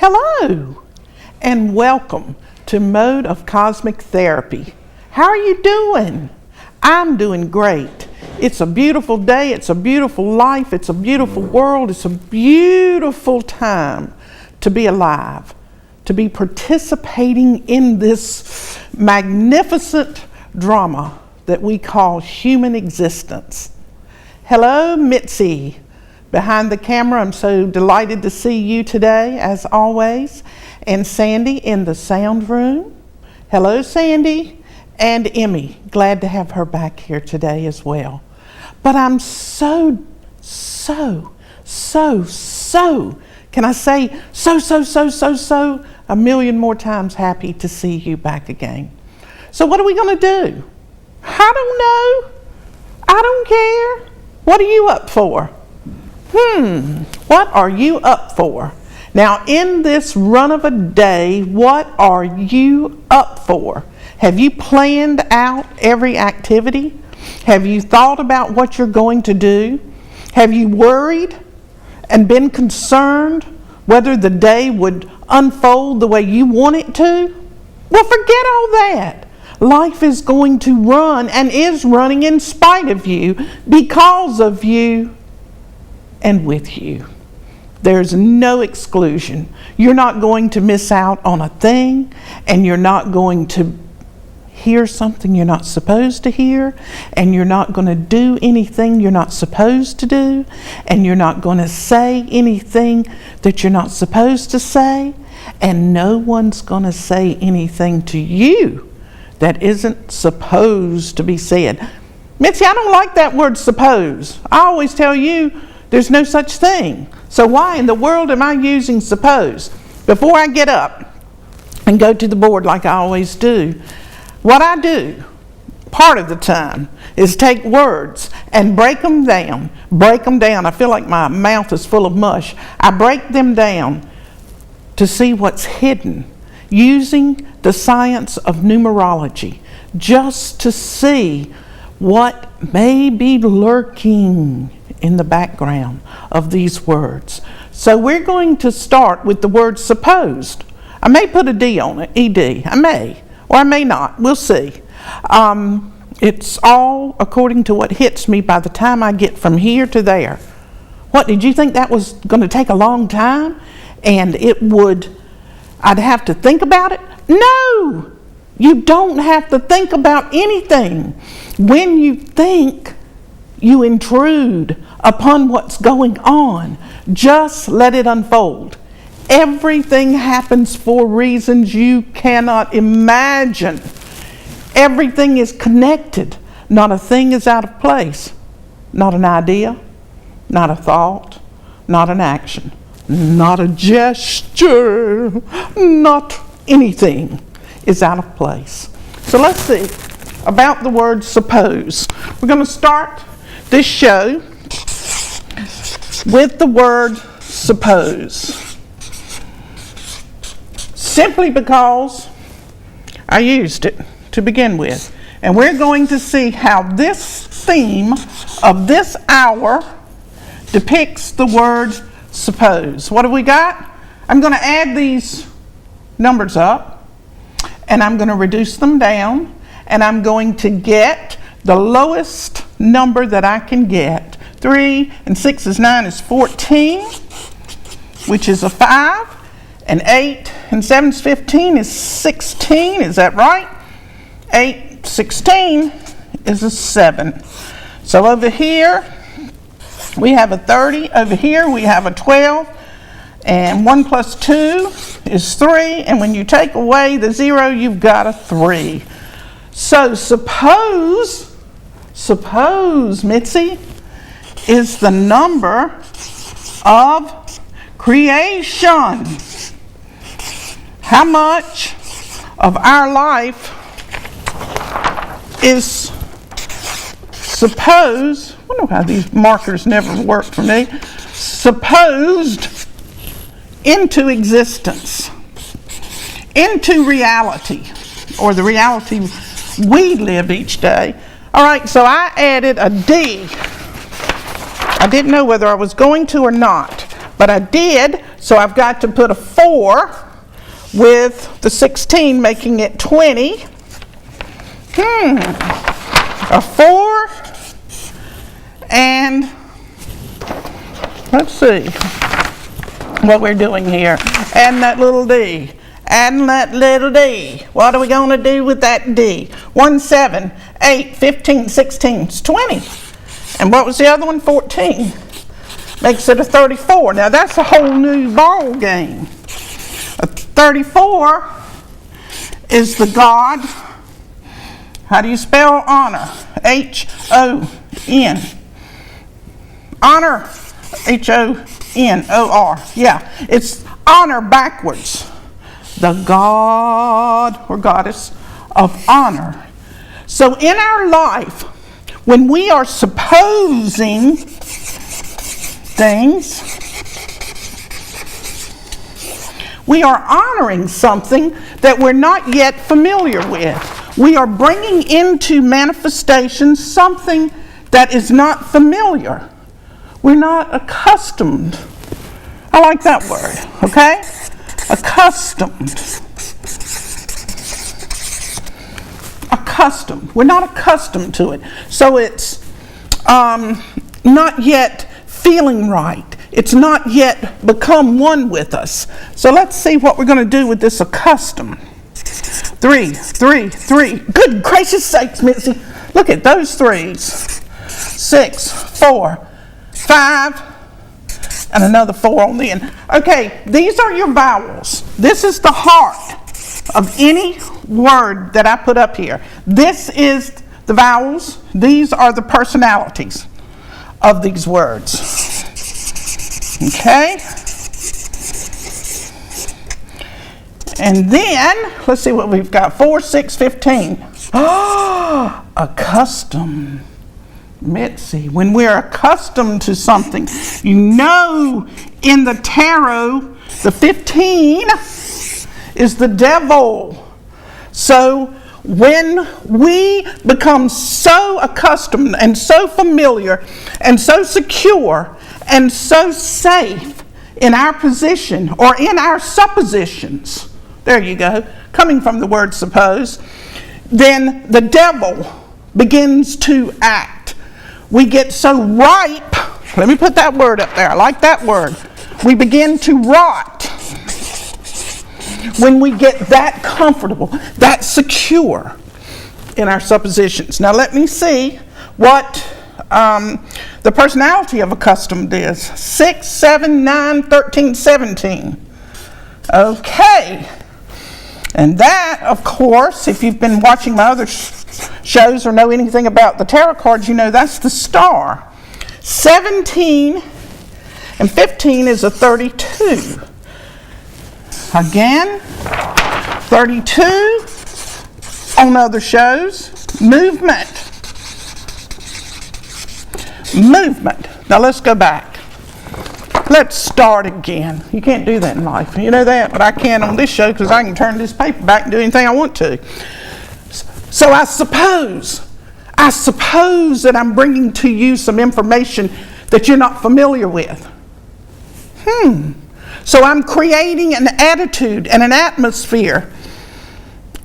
Hello, and welcome to Mode of Cosmic Therapy. How are you doing? I'm doing great. It's a beautiful day, it's a beautiful life, it's a beautiful world, it's a beautiful time to be alive, to be participating in this magnificent drama that we call human existence. Hello, Mitzi. Behind the camera, I'm so delighted to see you today, as always. And Sandy in the sound room. Hello, Sandy. And Emmy, glad to have her back here today as well. But I'm so, can I say so, a million more times happy to see you back again. So what are we going to do? I don't know. I don't care. What are you up for? What are you up for? Now, in this run of a day, what are you up for? Have you planned out every activity? Have you thought about what you're going to do? Have you worried and been concerned whether the day would unfold the way you want it to? Well, forget all that. Life is going to run and is running in spite of you, because of you, and with you. There's no exclusion. You're not going to miss out on a thing, and you're not going to hear something you're not supposed to hear, and you're not going to do anything you're not supposed to do, and you're not going to say anything that you're not supposed to say, and no one's going to say anything to you that isn't supposed to be said. Mitzi, I don't like that word suppose. I always tell you there's no such thing. So why in the world am I using suppose? Before I get up and go to the board like I always do, what I do part of the time is take words and break them down. I feel like my mouth is full of mush. I break them down to see what's hidden using the science of numerology, just to see what may be lurking in the background of these words. So we're going to start with the word supposed. I may put a D on it, ED. I may, or I may not. We'll see. It's all according to what hits me by the time I get from here to there. What, did you think that was going to take a long time? And I'd have to think about it? No! You don't have to think about anything. When you think, you intrude upon what's going on. Just let it unfold. Everything happens for reasons you cannot imagine. Everything is connected. Not a thing is out of place. Not an idea, not a thought, not an action, not a gesture, not anything is out of place. So let's see about the word suppose. We're going to start this show with the word suppose, simply because I used it to begin with. And we're going to see how this theme of this hour depicts the word suppose. What have we got? I'm going to add these numbers up, and I'm going to reduce them down, and I'm going to get the lowest number that I can get. 3 and 6 is 9 is 14, which is a 5, and 8 and 7 is 15 is 16. Is that right? 8, 16 is a 7. So over here we have a 30. Over here we have a 12. And 1 plus 2 is 3. And when you take away the 0, you've got a 3. So suppose, Mitzi, is the number of creation. How much of our life is supposed, I wonder why these markers never work for me, supposed into existence, into reality, or the reality we live each day. All right, so I added a D. I didn't know whether I was going to or not, but I did, so I've got to put a 4 with the 16, making it 20. A 4, and let's see what we're doing here. Adding that little d. Adding that little d. What are we going to do with that d? 1, 7, 8, 15, 16. It's 20. And what was the other one? 14. Makes it a 34. Now that's a whole new ball game. A 34 is the God. How do you spell honor? H-O-N. Honor. H-O-N-O-R. Yeah, it's honor backwards. The God or goddess of honor. So in our life, when we are supposing things, we are honoring something that we're not yet familiar with. We are bringing into manifestation something that is not familiar. We're not accustomed. I like that word, okay? Accustomed. Accustomed. We're not accustomed to it. So it's not yet feeling right. It's not yet become one with us. So let's see what we're going to do with this accustomed. 3, 3, 3. Good gracious sakes, Mitzi. Look at those 3s. 6, 4, 5, and another 4 on the end. Okay, these are your vowels. This is the heart of any word that I put up here. This is the vowels. These are the personalities of these words. Okay? And then, let's see what we've got. 4, 6, 15. Oh, accustomed. Mitzi, when we're accustomed to something, you know, in the tarot, the 15 is the devil. So when we become so accustomed and so familiar and so secure and so safe in our position or in our suppositions, there you go, coming from the word suppose, then the devil begins to act. We get so ripe. Let me put that word up there. I like that word. We begin to rot when we get that comfortable, that secure in our suppositions. Now let me see what the personality of accustomed is. 6, 7, 9, 13, 17. Okay. And that, of course, if you've been watching my other shows or know anything about the tarot cards, you know that's the star. 17 and 15 is a 32. Again, 32 on other shows. Movement. Movement. Now let's go back. Let's start again. You can't do that in life. You know that, but I can on this show because I can turn this paper back and do anything I want to. So I suppose that I'm bringing to you some information that you're not familiar with. So I'm creating an attitude and an atmosphere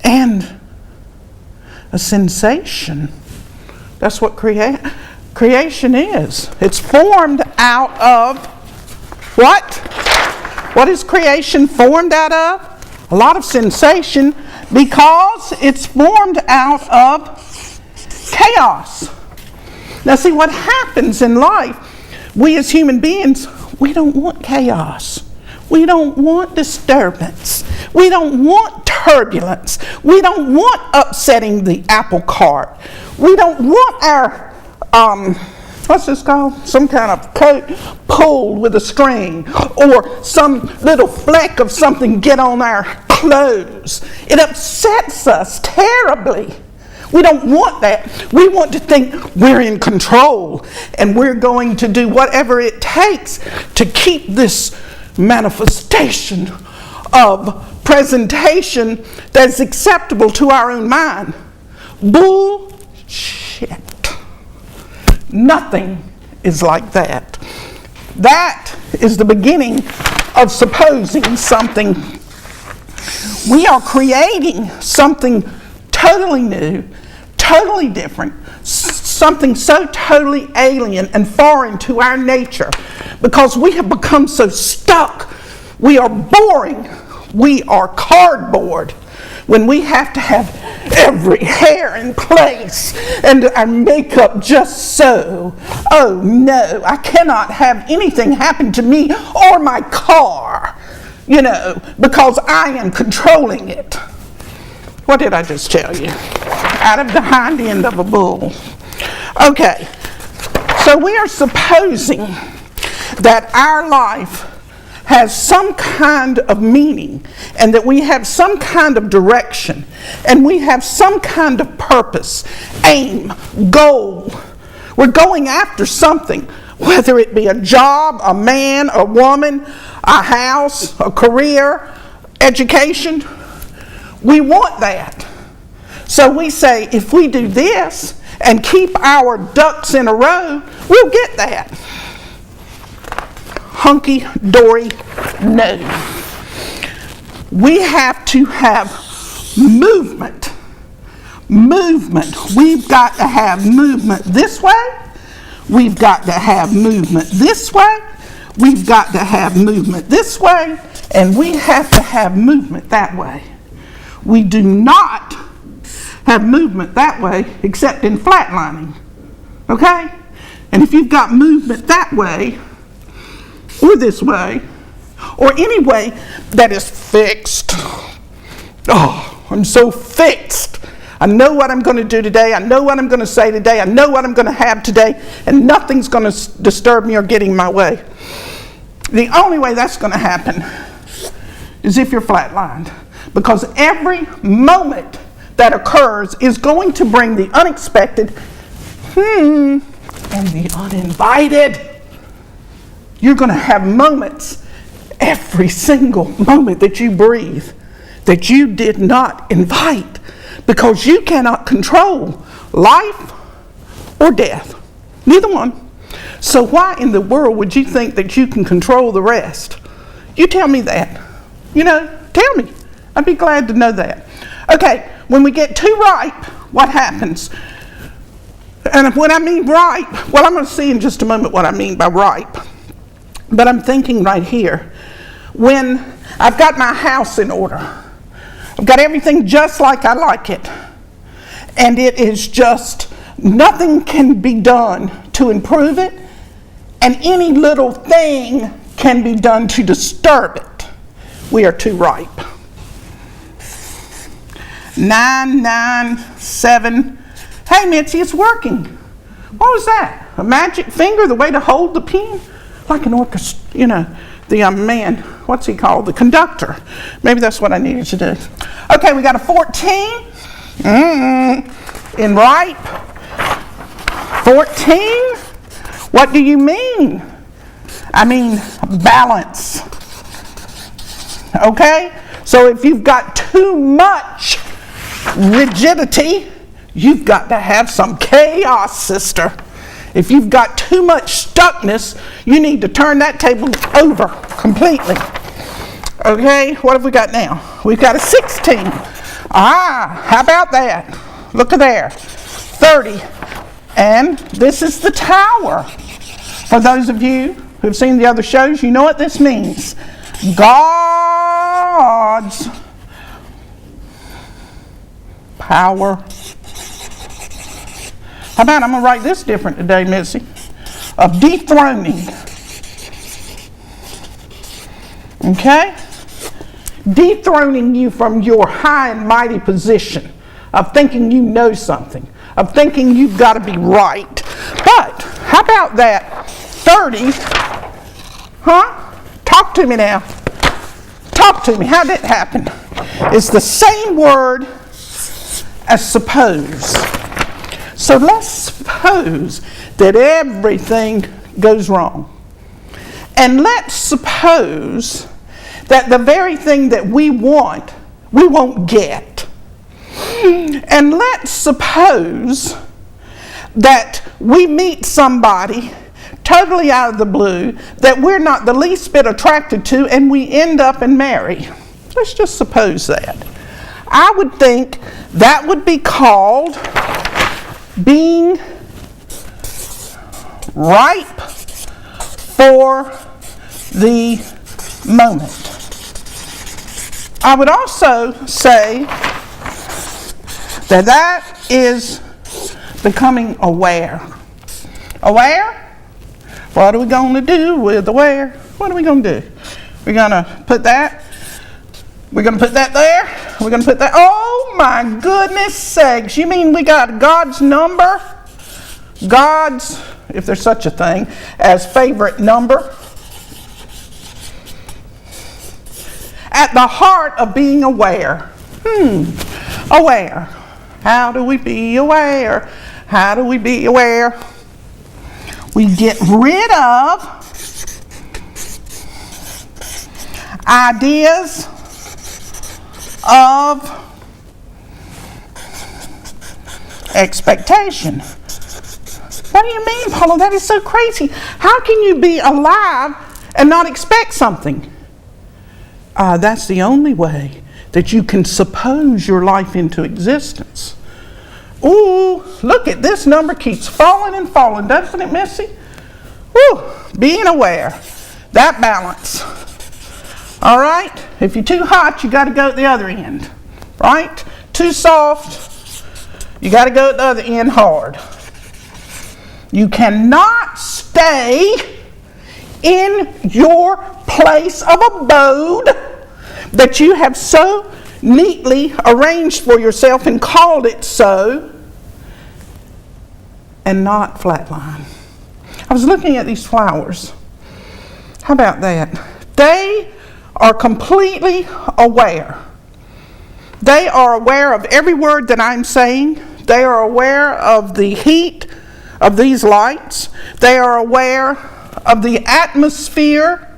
and a sensation. That's what creation is. It's formed out of what? What is creation formed out of? A lot of sensation, because it's formed out of chaos. Now see, what happens in life, we as human beings, we don't want chaos. We don't want disturbance. We don't want turbulence. We don't want upsetting the apple cart. We don't want our what's this called? Some kind of coat pulled with a string, or some little fleck of something get on our clothes. It upsets us terribly. We don't want that. We want to think we're in control and we're going to do whatever it takes to keep this manifestation of presentation that's acceptable to our own mind. Bullshit. Nothing is like that. That is the beginning of supposing something. We are creating something totally new, totally different, something so totally alien and foreign to our nature, because we have become so stuck. We are boring. We are cardboard when we have to have every hair in place and our makeup just so. Oh no, I cannot have anything happen to me or my car, because I am controlling it. What did I just tell you? Out of the hind end of a bull. Okay, so we are supposing that our life has some kind of meaning, and that we have some kind of direction, and we have some kind of purpose, aim, goal. We're going after something, whether it be a job, a man, a woman, a house, a career, education. We want that. So we say, if we do this and keep our ducks in a row, we'll get that. Hunky-dory, no. We have to have movement. Movement. We've got to have movement this way. We've got to have movement this way. We've got to have movement this way. And we have to have movement that way. We do not have movement that way except in flatlining. Okay? And if you've got movement that way, or this way, or any way that is fixed. Oh, I'm so fixed. I know what I'm going to do today. I know what I'm going to say today. I know what I'm going to have today, and nothing's going to disturb me or get in my way. The only way that's going to happen is if you're flatlined, because every moment that occurs is going to bring the unexpected and the uninvited. You're going to have moments, every single moment that you breathe, that you did not invite, because you cannot control life or death. Neither one. So why in the world would you think that you can control the rest? You tell me that. Tell me. I'd be glad to know that. Okay, when we get too ripe, what happens? And when I mean ripe, well, I'm going to see in just a moment what I mean by ripe. But I'm thinking right here, when I've got my house in order, I've got everything just like I like it, and it is just, nothing can be done to improve it, and any little thing can be done to disturb it. We are too ripe. 9, 9, 7. Hey, Mitzi, it's working. What was that? A magic finger, the way to hold the pen? Like an orchestra, the man, what's he called? The conductor. Maybe that's what I needed to do. Okay, we got a 14. In ripe. 14. What do you mean? I mean balance. Okay? So if you've got too much rigidity, you've got to have some chaos, sister. If you've got too much stuckness, you need to turn that table over completely. Okay, what have we got now? We've got a 16. How about that? Look at there. 30. And this is the tower. For those of you who've seen the other shows, you know what this means. God's power. How about I'm going to write this different today, Missy? Of dethroning. Okay? Dethroning you from your high and mighty position of thinking you know something, of thinking you've got to be right. But how about that 30? Talk to me now. Talk to me. How did it happen? It's the same word as suppose. So let's suppose that everything goes wrong. And let's suppose that the very thing that we want, we won't get. And let's suppose that we meet somebody totally out of the blue, that we're not the least bit attracted to, and we end up and marry. Let's just suppose that. I would think that would be called being ripe for the moment. I would also say that that is becoming aware. Aware? What are we going to do with aware? What are we going to do? We're going to put that. We're going to put that there. We're going to put that. Oh my goodness sakes. You mean we got God's number? God's, if there's such a thing, as favorite number. At the heart of being aware. Aware. How do we be aware? How do we be aware? We get rid of ideas of expectation. What do you mean, Paula? That is so crazy. How can you be alive and not expect something? That's the only way that you can suppose your life into existence. Ooh, look at this number keeps falling and falling, doesn't it, Missy? Ooh, being aware. That balance. All right? If you're too hot, you got to go at the other end. Right? Too soft, you got to go at the other end hard. You cannot stay in your place of abode that you have so neatly arranged for yourself and called it so, and not flatline. I was looking at these flowers. How about that? They are completely aware. They are aware of every word that I'm saying. They are aware of the heat of these lights. They are aware of the atmosphere.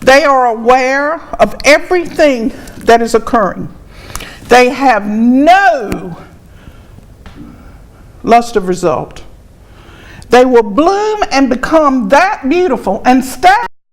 They are aware of everything that is occurring. They have no lust of result. They will bloom and become that beautiful and stay